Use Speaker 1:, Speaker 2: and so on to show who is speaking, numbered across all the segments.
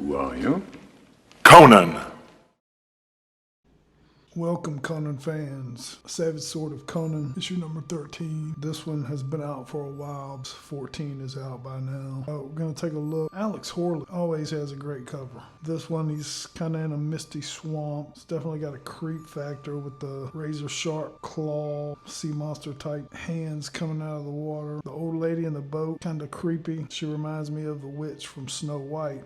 Speaker 1: Who are you?
Speaker 2: Conan!
Speaker 3: Welcome, Conan fans. Savage Sword of Conan, issue number 13. This one has been out for a while. 14 is out by now. We're going to take a look. Alex Horley always has a great cover. This one, he's kind of in a misty swamp. It's definitely got a creep factor with the razor sharp claw, sea monster type hands coming out of the water. The old lady in the boat, kind of creepy. She reminds me of the witch from Snow White.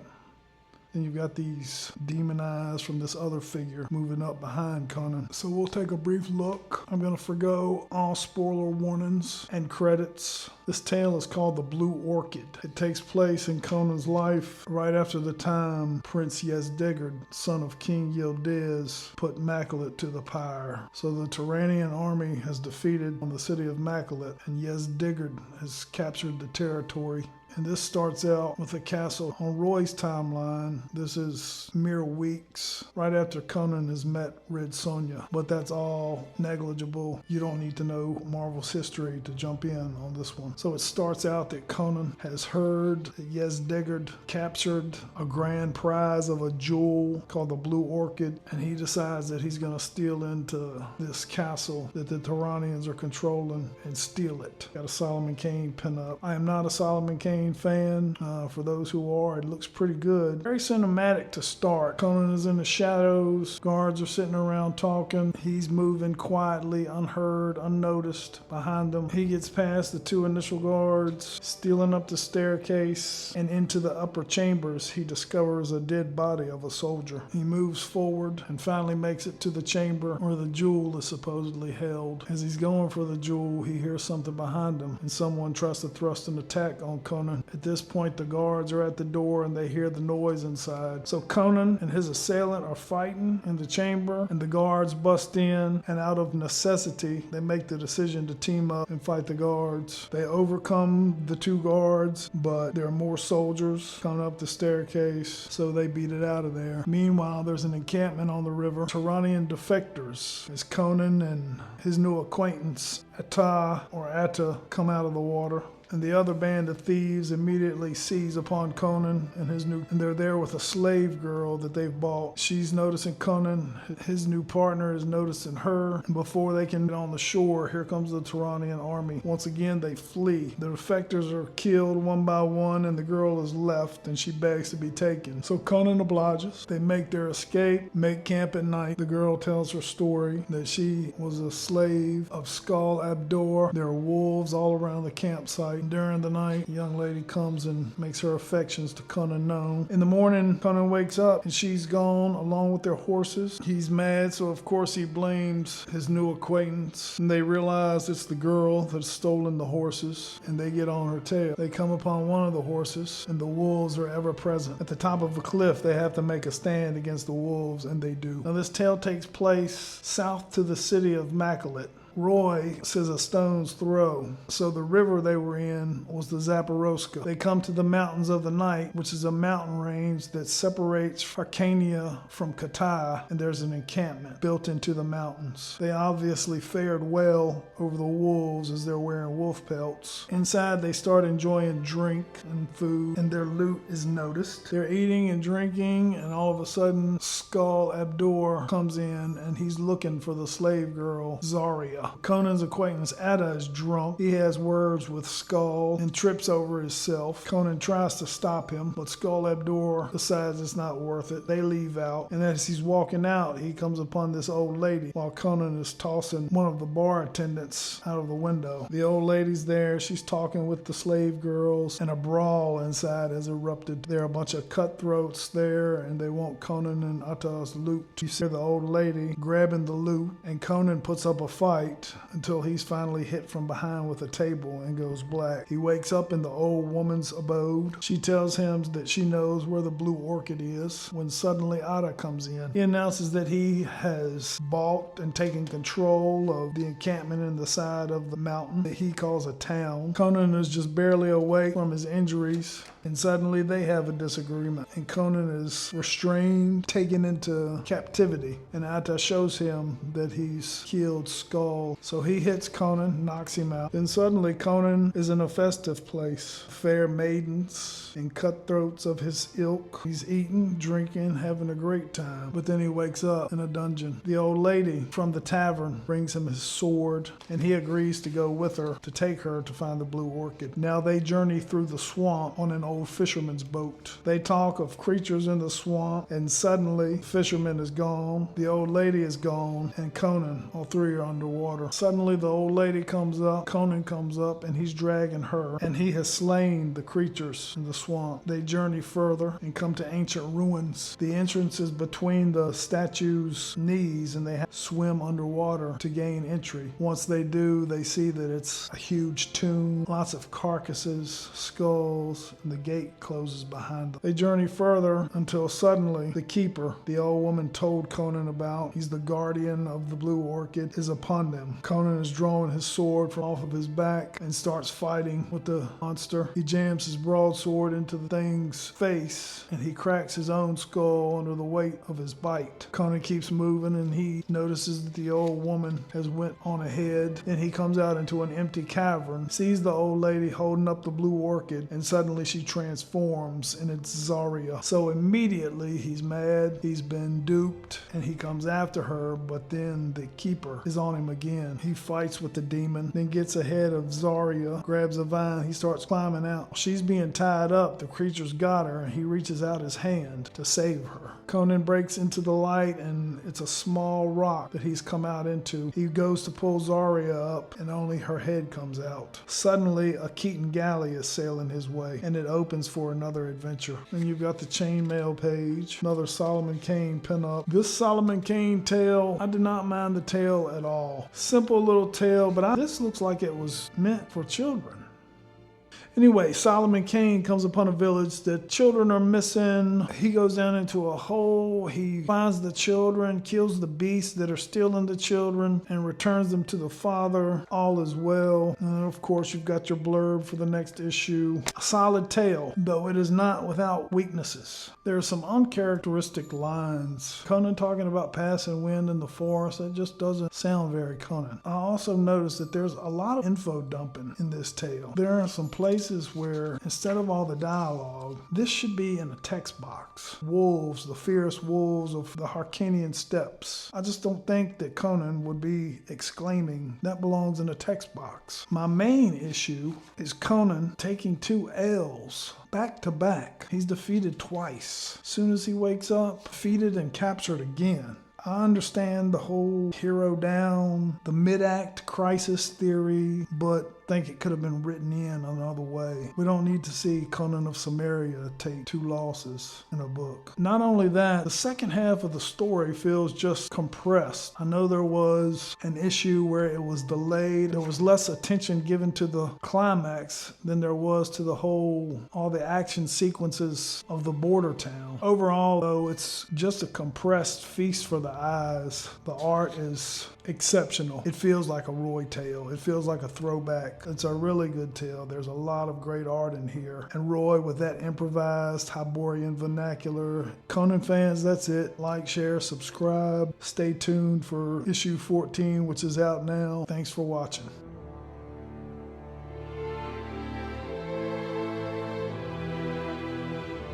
Speaker 3: And you've got these demon eyes from this other figure moving up behind Conan. So we'll take a brief look. I'm going to forgo all spoiler warnings and credits. This tale is called The Blue Orchid. It takes place in Conan's life right after the time Prince Yezdegerd, son of King Yildiz, put Makkalit to the pyre. So the Turanian army has defeated on the city of Makkalit, and Yezdegerd has captured the territory. And this starts out with a castle on Roy's timeline. This is mere weeks right after Conan has met Red Sonja. But that's all negligible. You don't need to know Marvel's history to jump in on this one. So it starts out that Conan has heard that Yezdegerd captured a grand prize of a jewel called the Blue Orchid. And he decides that he's going to steal into this castle that the Turanians are controlling and steal it. Got a Solomon Kane pinup. I am not a Solomon Kane fan. For those who are, it looks pretty good. Very cinematic to start. Conan is in the shadows. Guards are sitting around talking. He's moving quietly, unheard, unnoticed behind them. He gets past the two initial guards, stealing up the staircase, and into the upper chambers, he discovers a dead body of a soldier. He moves forward and finally makes it to the chamber where the jewel is supposedly held. As he's going for the jewel, he hears something behind him, and someone tries to thrust an attack on Conan. At this point, the guards are at the door and they hear the noise inside. So Conan and his assailant are fighting in the chamber, and the guards bust in, and out of necessity, they make the decision to team up and fight the guards. They overcome the two guards, but there are more soldiers coming up the staircase, so they beat it out of there. Meanwhile, there's an encampment on the river. Turanian defectors, as Conan and his new acquaintance Atta come out of the water. And the other band of thieves immediately seize upon Conan and they're there with a slave girl that they've bought. She's noticing Conan. His new partner is noticing her. And before they can get on the shore, here comes the Turanian army. Once again, they flee. The defectors are killed one by one, and the girl is left, and she begs to be taken. So Conan obliges. They make their escape, make camp at night. The girl tells her story that she was a slave of Skull Abdor. There are wolves all around the campsite. During the night, the young lady comes and makes her affections to Conan known. In the morning, Conan wakes up and she's gone along with their horses. He's mad, so of course he blames his new acquaintance. And they realize it's the girl that's stolen the horses, and they get on her tail. They come upon one of the horses, and the wolves are ever present. At the top of a cliff, they have to make a stand against the wolves, and they do. Now this tale takes place south to the city of Makkalit. Roy says a stone's throw. So the river they were in was the Zaporozhka. They come to the Mountains of the Night, which is a mountain range that separates Arcania from Katai, and there's an encampment built into the mountains. They obviously fared well over the wolves as they're wearing wolf pelts. Inside, they start enjoying drink and food, and their loot is noticed. They're eating and drinking, and all of a sudden, Skull Abdor comes in, and he's looking for the slave girl, Zarya. Conan's acquaintance Atta is drunk. He has words with Skull and trips over himself. Conan tries to stop him, but Skull Abdor decides it's not worth it. They leave out, and as he's walking out, he comes upon this old lady while Conan is tossing one of the bar attendants out of the window. The old lady's there. She's talking with the slave girls, and a brawl inside has erupted. There are a bunch of cutthroats there, and they want Conan and Atta's loot. You see the old lady grabbing the loot, and Conan puts up a fight until he's finally hit from behind with a table and goes black. He wakes up in the old woman's abode. She tells him that she knows where the Blue Orchid is when suddenly Atta comes in. He announces that he has bought and taken control of the encampment in the side of the mountain that he calls a town. Conan is just barely awake from his injuries, and suddenly they have a disagreement, and Conan is restrained, taken into captivity, and Atta shows him that he's killed Skull skull. So he hits Conan, knocks him out. Then suddenly Conan is in a festive place. Fair maidens and cutthroats of his ilk. He's eating, drinking, having a great time. But then he wakes up in a dungeon. The old lady from the tavern brings him his sword, and he agrees to go with her to take her to find the blue orchid. Now they journey through the swamp on an old fisherman's boat. They talk of creatures in the swamp, and suddenly the fisherman is gone, the old lady is gone, and Conan, all three are underwater. Suddenly the old lady comes up, Conan comes up, and he's dragging her, and he has slain the creatures in the swamp. They journey further and come to ancient ruins. The entrance is between the statue's knees, and they have to swim underwater to gain entry. Once they do, they see that it's a huge tomb, lots of carcasses, skulls, and the gate closes behind them. They journey further until suddenly the keeper, the old woman told Conan about, he's the guardian of the blue orchid, is upon them. Conan is drawing his sword from off of his back and starts fighting with the monster. He jams his broadsword into the thing's face, and he cracks his own skull under the weight of his bite. Conan keeps moving, and he notices that the old woman has went on ahead. Then he comes out into an empty cavern, sees the old lady holding up the blue orchid, and suddenly she transforms, and it's Zarya. So immediately he's mad, he's been duped, and he comes after her, but then the keeper is on him again. He fights with the demon, then gets ahead of Zarya, grabs a vine, he starts climbing out. She's being tied up, the creature's got her, and he reaches out his hand to save her. Conan breaks into the light, and it's a small rock that he's come out into. He goes to pull Zarya up, and only her head comes out. Suddenly, a Keaton galley is sailing his way, and it opens for another adventure. And you've got the chainmail page, another Solomon Kane pinup. This Solomon Kane tale, I did not mind the tale at all. Simple little tale, but this looks like it was meant for children. Anyway, Solomon Kane comes upon a village that children are missing. He goes down into a hole. He finds the children, kills the beasts that are stealing the children, and returns them to the father. All is well. And of course, you've got your blurb for the next issue. A solid tale, though it is not without weaknesses. There are some uncharacteristic lines. Conan talking about passing wind in the forest, that just doesn't sound very Conan. I also noticed that there's a lot of info dumping in this tale. There are some places where instead of all the dialogue, this should be in a text box. Wolves, the fierce wolves of the Harkinian steppes. I just don't think that Conan would be exclaiming, that belongs in a text box. My main issue is Conan taking 2 L's back to back. He's defeated twice. As soon as he wakes up, defeated and captured again. I understand the whole hero down, the mid-act crisis theory, but think it could have been written in another way. We don't need to see Conan of Samaria take 2 losses in a book. Not only that, the second half of the story feels just compressed. I know there was an issue where it was delayed. There was less attention given to the climax than there was to all the action sequences of the border town. Overall, though, it's just a compressed feast for the eyes. The art is exceptional. It feels like a Roy tale. It feels like a throwback. It's a really good tale. There's a lot of great art in here. And Roy with that improvised Hyborian vernacular. Conan fans, that's it. Like, share, subscribe. Stay tuned for issue 14, which is out now. Thanks for watching.